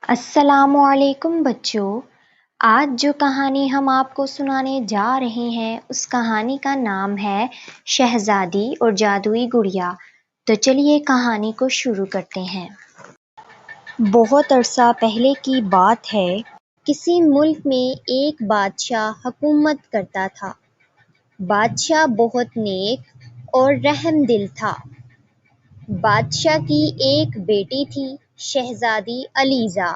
السلام علیکم بچوں، آج جو کہانی ہم آپ کو سنانے جا رہے ہیں اس کہانی کا نام ہے شہزادی اور جادوئی گڑیا۔ تو چلیے کہانی کو شروع کرتے ہیں۔ بہت عرصہ پہلے کی بات ہے، کسی ملک میں ایک بادشاہ حکومت کرتا تھا۔ بادشاہ بہت نیک اور رحم دل تھا۔ بادشاہ کی ایک بیٹی تھی، شہزادی علیزہ۔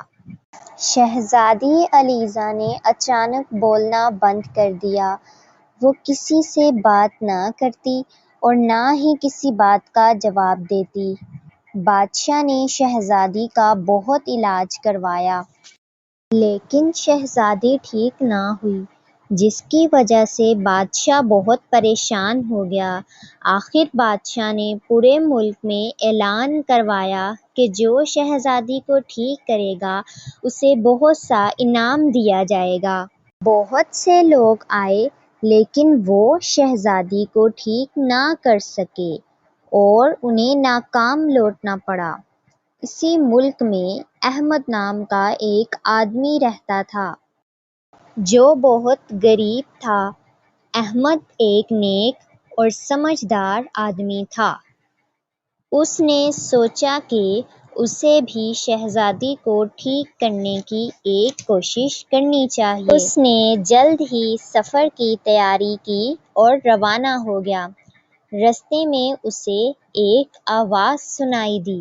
شہزادی علیزہ نے اچانک بولنا بند کر دیا۔ وہ کسی سے بات نہ کرتی اور نہ ہی کسی بات کا جواب دیتی۔ بادشاہ نے شہزادی کا بہت علاج کروایا، لیکن شہزادی ٹھیک نہ ہوئی، جس کی وجہ سے بادشاہ بہت پریشان ہو گیا۔ آخر بادشاہ نے پورے ملک میں اعلان کروایا کہ جو شہزادی کو ٹھیک کرے گا اسے بہت سا انعام دیا جائے گا۔ بہت سے لوگ آئے، لیکن وہ شہزادی کو ٹھیک نہ کر سکے اور انہیں ناکام لوٹنا پڑا۔ اسی ملک میں احمد نام کا ایک آدمی رہتا تھا جو بہت غریب تھا۔ احمد ایک نیک اور سمجھدار آدمی تھا۔ اس نے سوچا کہ اسے بھی شہزادی کو ٹھیک کرنے کی ایک کوشش کرنی چاہیے۔ اس نے جلد ہی سفر کی تیاری کی اور روانہ ہو گیا۔ رستے میں اسے ایک آواز سنائی دی۔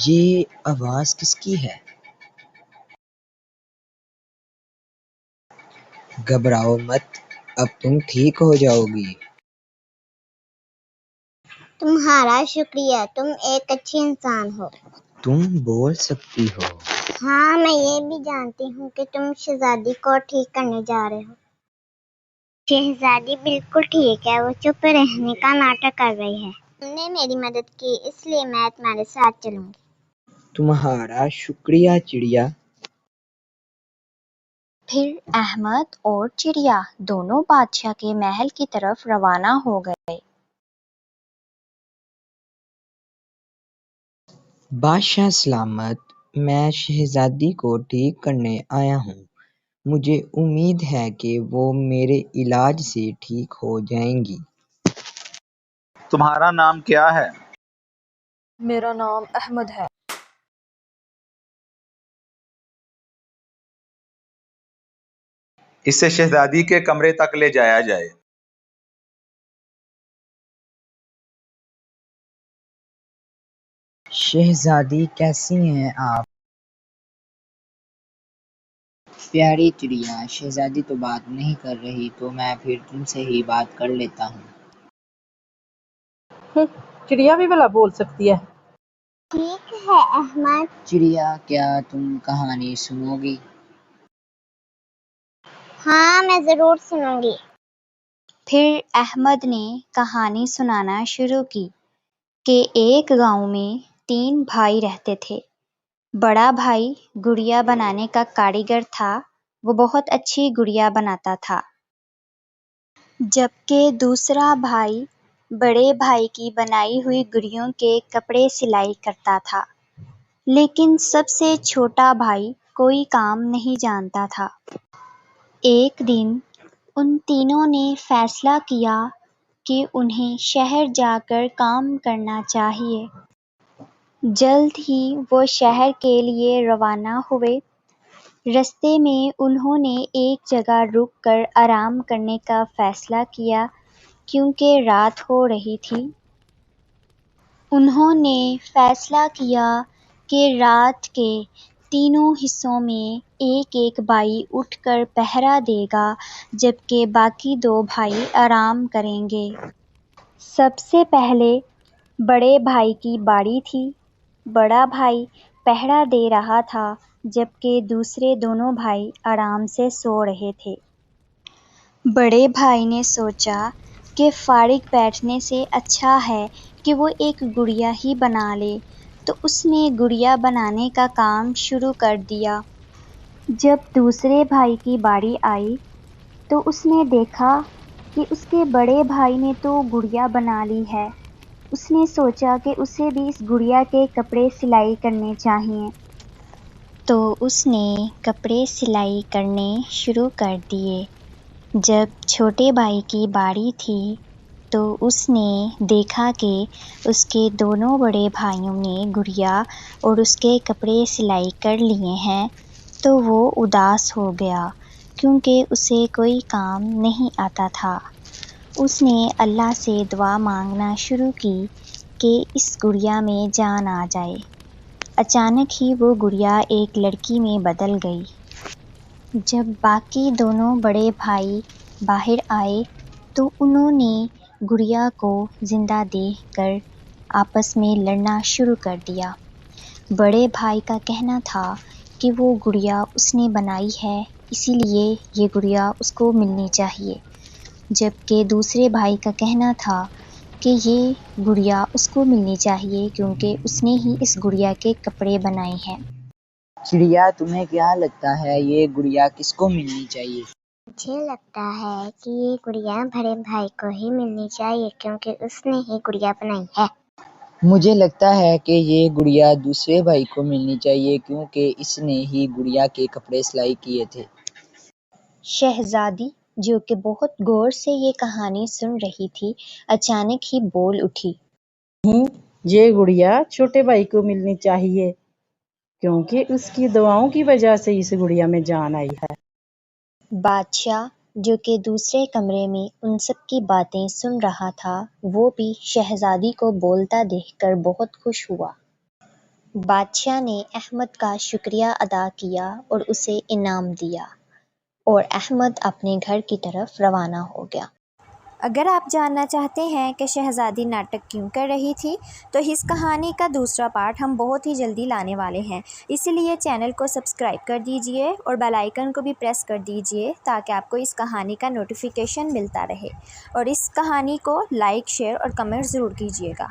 یہ آواز کس کی ہے؟ گھبراؤ مت، اب تم ٹھیک ہو جاؤ گی۔ تمہارا شکریہ، تم ایک اچھی انسان ہو۔ تم بول سکتی ہو۔ ہاں، میں یہ بھی جانتی ہوں کہ تم شہزادی کو ٹھیک کرنے جا رہے ہو۔ شہزادی بالکل ٹھیک ہے، وہ چپ رہنے کا ناٹک کر رہی ہے۔ تم نے میری مدد کی، اس لیے میں تمہارے ساتھ چلوں گی۔ تمہارا شکریہ چڑیا۔ پھر احمد اور چڑیا دونوں بادشاہ کے محل کی طرف روانہ ہو گئے۔ بادشاہ سلامت، میں شہزادی کو ٹھیک کرنے آیا ہوں۔ مجھے امید ہے کہ وہ میرے علاج سے ٹھیک ہو جائیں گی۔ تمہارا نام کیا ہے؟ میرا نام احمد ہے۔ اسے شہزادی کے کمرے تک لے جایا جائے۔ شہزادی کیسی ہیں آپ؟ پیاری چڑیا، شہزادی تو بات نہیں کر رہی تو میں پھر تم سے ہی بات کر لیتا ہوں۔ چڑیا بھی بھلا بول سکتی ہے؟ ٹھیک ہے احمد۔ چڑیا، کیا تم کہانی سنو گی؟ ہاں، میں ضرور سنوں گی۔ پھر احمد نے کہانی سنانا شروع کی کہ ایک گاؤں میں 3 بھائی رہتے تھے۔ بڑا بھائی گڑیا بنانے کا کاریگر تھا، وہ بہت اچھی گڑیا بناتا تھا، جبکہ دوسرا بھائی بڑے بھائی کی بنائی ہوئی گڑیوں کے کپڑے سلائی کرتا تھا، لیکن سب سے چھوٹا بھائی کوئی کام نہیں جانتا تھا۔ ایک دن ان تینوں نے فیصلہ کیا کہ انہیں شہر جا کر کام کرنا چاہیے۔ جلد ہی وہ شہر کے لیے روانہ ہوئے۔ رستے میں انہوں نے ایک جگہ رک کر آرام کرنے کا فیصلہ کیا کیونکہ رات ہو رہی تھی۔ انہوں نے فیصلہ کیا کہ رات کے تینوں حصوں میں ایک ایک بھائی اٹھ کر پہرا دے گا، جبکہ باقی 2 بھائی آرام کریں گے۔ سب سے پہلے بڑے بھائی کی باری تھی۔ بڑا بھائی پہرا دے رہا تھا، جبکہ دوسرے دونوں بھائی آرام سے سو رہے تھے۔ بڑے بھائی نے سوچا کہ فارغ بیٹھنے سے اچھا ہے کہ وہ ایک گڑیا ہی بنا لے، تو اس نے گڑیا بنانے کا کام شروع کر دیا۔ جب دوسرے بھائی کی باری آئی تو اس نے دیکھا کہ اس کے بڑے بھائی نے تو گڑیا بنا لی ہے، اس نے سوچا کہ اسے بھی اس گڑیا کے کپڑے سلائی کرنے چاہئیں، تو اس نے کپڑے سلائی کرنے شروع کر دیے۔ جب چھوٹے بھائی کی باری تھی تو اس نے دیکھا کہ اس کے دونوں بڑے بھائیوں نے گڑیا اور اس کے کپڑے سلائی کر لیے ہیں، تو وہ اداس ہو گیا کیونکہ اسے کوئی کام نہیں آتا تھا۔ اس نے اللہ سے دعا مانگنا شروع کی کہ اس گڑیا میں جان آ جائے۔ اچانک ہی وہ گڑیا ایک لڑکی میں بدل گئی۔ جب باقی دونوں بڑے بھائی باہر آئے تو انہوں نے گڑیا کو زندہ دیکھ کر آپس میں لڑنا شروع کر دیا۔ بڑے بھائی کا کہنا تھا کہ وہ گڑیا اس نے بنائی ہے، اسی لیے یہ گڑیا اس کو ملنی چاہیے، جبکہ دوسرے بھائی کا کہنا تھا کہ یہ گڑیا اس کو ملنی چاہیے کیونکہ اس نے ہی اس گڑیا کے کپڑے بنائے ہیں۔ چڑیا، تمہیں کیا لگتا ہے یہ گڑیا کس کو ملنی چاہیے؟ مجھے لگتا ہے کہ یہ گڑیا بڑے بھائی کو ہی ملنی چاہیے کیونکہ اس نے ہی گڑیا بنائی ہے۔ مجھے لگتا ہے کہ یہ گڑیا دوسرے بھائی کو ملنی چاہیے کیونکہ اس نے ہی گڑیا کے کپڑے سلائی کیے تھے۔ شہزادی، جو کہ بہت غور سے یہ کہانی سن رہی تھی، اچانک ہی بول اٹھی۔ نہیں، یہ گڑیا چھوٹے بھائی کو ملنی چاہیے کیونکہ اس کی دعاؤں کی وجہ سے اس گڑیا میں جان آئی ہے۔ بادشاہ، جو کہ دوسرے کمرے میں ان سب کی باتیں سن رہا تھا، وہ بھی شہزادی کو بولتا دیکھ کر بہت خوش ہوا۔ بادشاہ نے احمد کا شکریہ ادا کیا اور اسے انعام دیا، اور احمد اپنے گھر کی طرف روانہ ہو گیا۔ اگر آپ جاننا چاہتے ہیں کہ شہزادی ناٹک کیوں کر رہی تھی، تو اس کہانی کا دوسرا پارٹ ہم بہت ہی جلدی لانے والے ہیں، اسی لیے چینل کو سبسکرائب کر دیجئے اور بیل آئیکن کو بھی پریس کر دیجئے تاکہ آپ کو اس کہانی کا نوٹیفیکیشن ملتا رہے، اور اس کہانی کو لائک، شیئر اور کمنٹ ضرور کیجئے گا۔